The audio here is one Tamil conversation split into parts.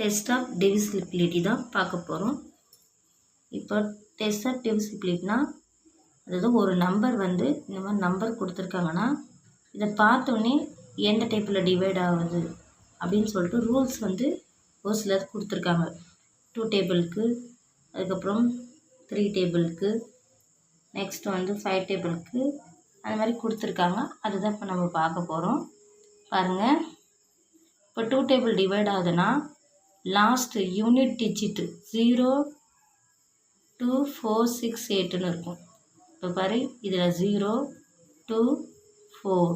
டெஸ்ட் ஆஃப் டிவிசிபிலிட்டி தான் பார்க்க போகிறோம். இப்போ டெஸ்ட் ஆஃப் டிவிசிபிலிட்டினா, அதாவது ஒரு நம்பர் வந்து இந்த மாதிரி நம்பர் கொடுத்துருக்காங்கன்னா, இதை பார்த்தோன்னே எந்த டைப்பில் டிவைட் ஆகுது அப்படின்னு சொல்லிட்டு ரூல்ஸ் வந்து ஒரு சிலர் கொடுத்துருக்காங்க. 2 டேபிளுக்கு, அதுக்கப்புறம் 3 டேபிளுக்கு, நெக்ஸ்ட் வந்து 5 டேபிளுக்கு, அந்த மாதிரி கொடுத்துருக்காங்க. அதுதான் இப்போ நம்ம பார்க்க போகிறோம். பாருங்கள், இப்போ 2 டேபிள் டிவைட் ஆகுதுன்னா லாஸ்ட் யூனிட் டிஜிட்டு 0, 2, 4, 6, 8ன்னு இருக்கும். இப்போ பாரு, இதில் 0, 2, 4,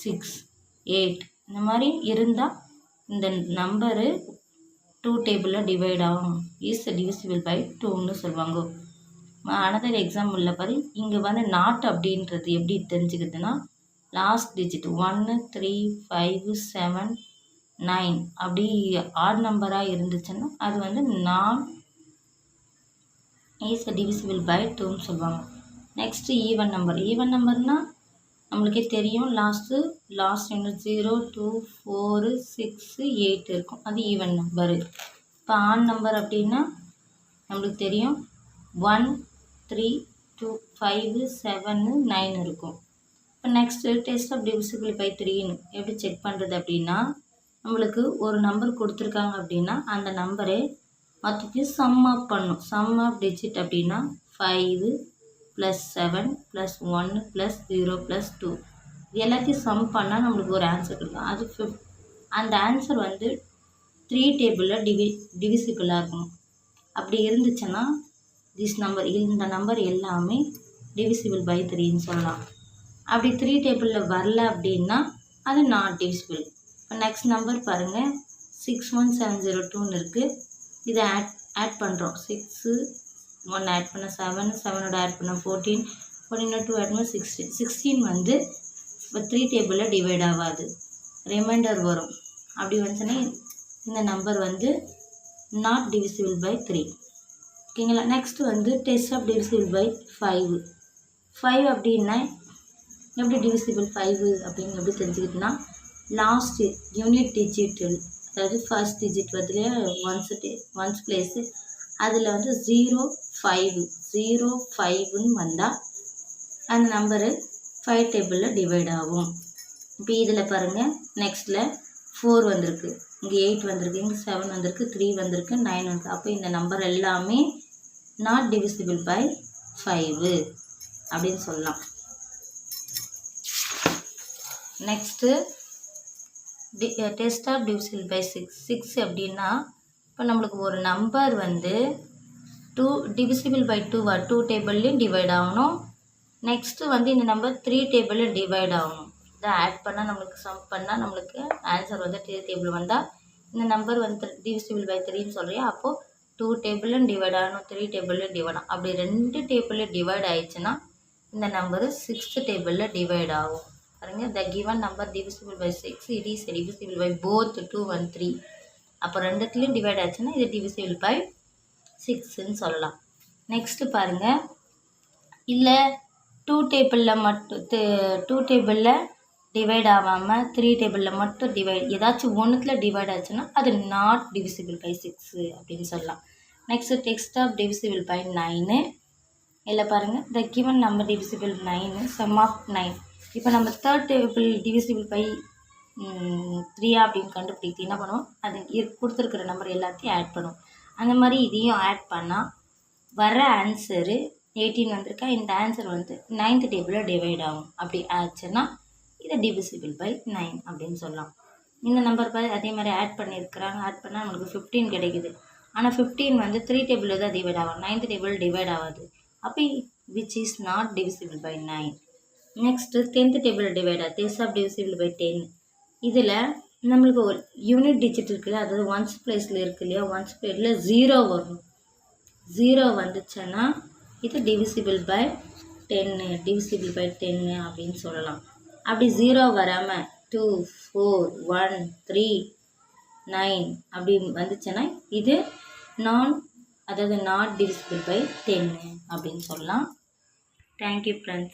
6, 8 இந்த மாதிரி இருந்தால் இந்த நம்பரு 2 டேபிளில் டிவைட் ஆகும். இஸ் டிவிசிபிள் பை 2ன்னு சொல்லுவாங்க. அனதர் எக்ஸாம்பிளில் பாரு, இங்கே வந்து நாட் அப்படின்றது எப்படி தெரிஞ்சுக்கிறதுனா, லாஸ்ட் டிஜிட் 1, 3, 5, 7, 9 அப்படி ஆட் நம்பராக இருந்துச்சுன்னா அது வந்து நான் இஸ் டிவிசிபிள் பை 2ன்னு சொல்லுவாங்க. நெக்ஸ்ட்டு ஈவன் நம்பர்னால் நம்மளுக்கே தெரியும், லாஸ்ட் யூனிட் 0, 2, 4, 6, 8 இருக்கும். அது ஈவன் நம்பரு. இப்போ ஆட் நம்பர் அப்படின்னா நம்மளுக்கு தெரியும் 1, 3, 2, 5, 7, 9 இருக்கும். இப்போ next test of divisible by 3ன்னு எப்படி செக் பண்ணுறது அப்படின்னா, நம்மளுக்கு ஒரு நம்பர் கொடுத்துருக்காங்க அப்படின்னா அந்த நம்பரே மொத்தத்தையும் சம் ஆஃப் பண்ணும். சம் ஆஃப் டிஜிட் அப்படின்னா 5 + 7 + 1 + 0 + 2 இது எல்லாத்தையும் சம் பண்ணால் நம்மளுக்கு ஒரு ஆன்சர் கிடைக்கும். அது அந்த ஆன்சர் வந்து 3 டேபிளில் டிவிசிபிளாக இருக்கும். அப்படி இருந்துச்சுன்னா இந்த நம்பர் எல்லாமே டிவிசிபிள் பை 3ன்னு சொல்லலாம். அப்படி 3 டேபிளில் வரல அப்படின்னா அது நாட் டிவிசிபிள். இப்போ நெக்ஸ்ட் நம்பர் பாருங்கள், 61702ன்னு இருக்குது. இதை ஆட் பண்ணுறோம். 6 1 ஆட் பண்ண 7, 7ஓட ஆட் பண்ண 14, 14 2 ஆட் பண்ண 16. 16 வந்து இப்போ 3 டேபிளில் டிவைட் ஆகாது, ரிமைண்டர் வரும். அப்படி வந்துச்சுன்னா இந்த நம்பர் வந்து நாட் டிவிசிபிள் பை 3. ஓகேங்களா. நெக்ஸ்ட்டு வந்து டெஸ்ட் ஆஃப் டிவிசிபிள் பை 5. 5 அப்படின்னா எப்படி டிவிசிபிள் 5 அப்படின்னு எப்படி தெரிஞ்சுக்கிட்டுனா, லாஸ்ட் யூனிட் டிஜிட்டில், அதாவது ஃபர்ஸ்ட் டிஜிட் வந்து ஒன்ஸ் பிளேஸு, அதில் வந்து 0, 5ன்னு வந்தால் அந்த நம்பரு 5 டேபிளில் டிவைட் ஆகும். இப்போ இதில் பாருங்கள், நெக்ஸ்ட்டில் 4 வந்திருக்கு, இங்கே 8 வந்திருக்கு, இங்கே 7 வந்திருக்கு, 3 வந்திருக்கு, 9 வந்திருக்கு. அப்போ இந்த நம்பர் எல்லாமே நாட் டிவிசிபிள் பை 5 அப்படின்னு சொல்லலாம். Next test of divisible by 6. 6 அப்படின்னா, இப்போ நம்மளுக்கு ஒரு நம்பர் வந்து 2 டிவிசிபிள் பை 2 டேபிள்லேயும் டிவைட் ஆகணும். நெக்ஸ்ட்டு வந்து இந்த நம்பர் 3 டேபிளில் டிவைட் ஆகணும். இதை ஆட் பண்ணால் நம்மளுக்கு சம் பண்ணால் நம்மளுக்கு ஆன்சர் வந்து 3 டேபிள் வந்தால் இந்த நம்பர் வந்து டிவிசிபிள் பை 3ன்னு சொல்கிறேன். அப்போது 2 டேபிளும் டிவைட் ஆகணும், 3 டேபிளும் டிவைட் ஆகும். அப்படி 2 டேபிளில் டிவைட் ஆயிடுச்சுன்னா இந்த நம்பரு 6th டேபிளில் டிவைட் ஆகும். பாருங்கள், the given number divisible by 6, it is divisible by both 2 and 3. அப்போ ரெண்டுத்துலேயும் டிவைட் ஆச்சுன்னா இது டிவிசிபிள் பை 6ன்னு சொல்லலாம். நெக்ஸ்ட்டு பாருங்கள், இல்லை 2 டேபிளில் டிவைட் ஆகாமல் 3 டேபிளில் மட்டும் ஏதாச்சும் ஒன்றுத்தில் டிவைட் ஆச்சுன்னா அது நாட் டிவிசிபிள் பை 6 அப்படின்னு சொல்லலாம். Next test of divisible by 9. இல்லை பாருங்கள், the given number divisible 9, sum of 9. இப்போ நம்ம 3rd டேபிள் டிவிசிபிள் பை 3 அப்படின்னு கண்டுபிடித்து என்ன பண்ணுவோம், அது கொடுத்துருக்குற நம்பர் எல்லாத்தையும் ஆட் பண்ணுவோம். அந்த மாதிரி இதையும் ஆட் பண்ணால் வர ஆன்சரு 18 வந்திருக்கா, இந்த ஆன்சர் வந்து 9th டேபிளில் டிவைட் ஆகும். அப்படி ஆச்சுன்னா இதை டிவிசிபிள் பை 9 அப்படின்னு சொல்லலாம். இந்த நம்பர் அதே மாதிரி ஆட் பண்ணியிருக்கிறாங்க. ஆட் பண்ணால் நம்மளுக்கு 15 கிடைக்குது. ஆனால் 15 வந்து 3 டேபிளில் தான் டிவைட் ஆகும், 9th டேபிள் டிவைட் ஆகாது. அப்போ which is not divisible by 9. Next 10th டேபிளில் டிவைட் ஆகுது, டெஸ்ட் ஆஃப் டிவிசிபிள் பை 10. இதில் நம்மளுக்கு ஒரு யூனிட் டிஜிட் இருக்குது, அதாவது ஒன்ஸ் பிளேஸில் இருக்குது இல்லையா, ஒன்ஸ் பிளேஸில் 0 வரும். 0 வந்துச்சுன்னா இது டிவிசிபிள் பை 10 அப்படின்னு சொல்லலாம். அப்படி 0 வராமல் 2, 4, 1, 3, 9 அப்படி வந்துச்சுன்னா இது நாட் டிவிசிபிள் பை 10 அப்படின்னு சொல்லலாம். Thank you friends.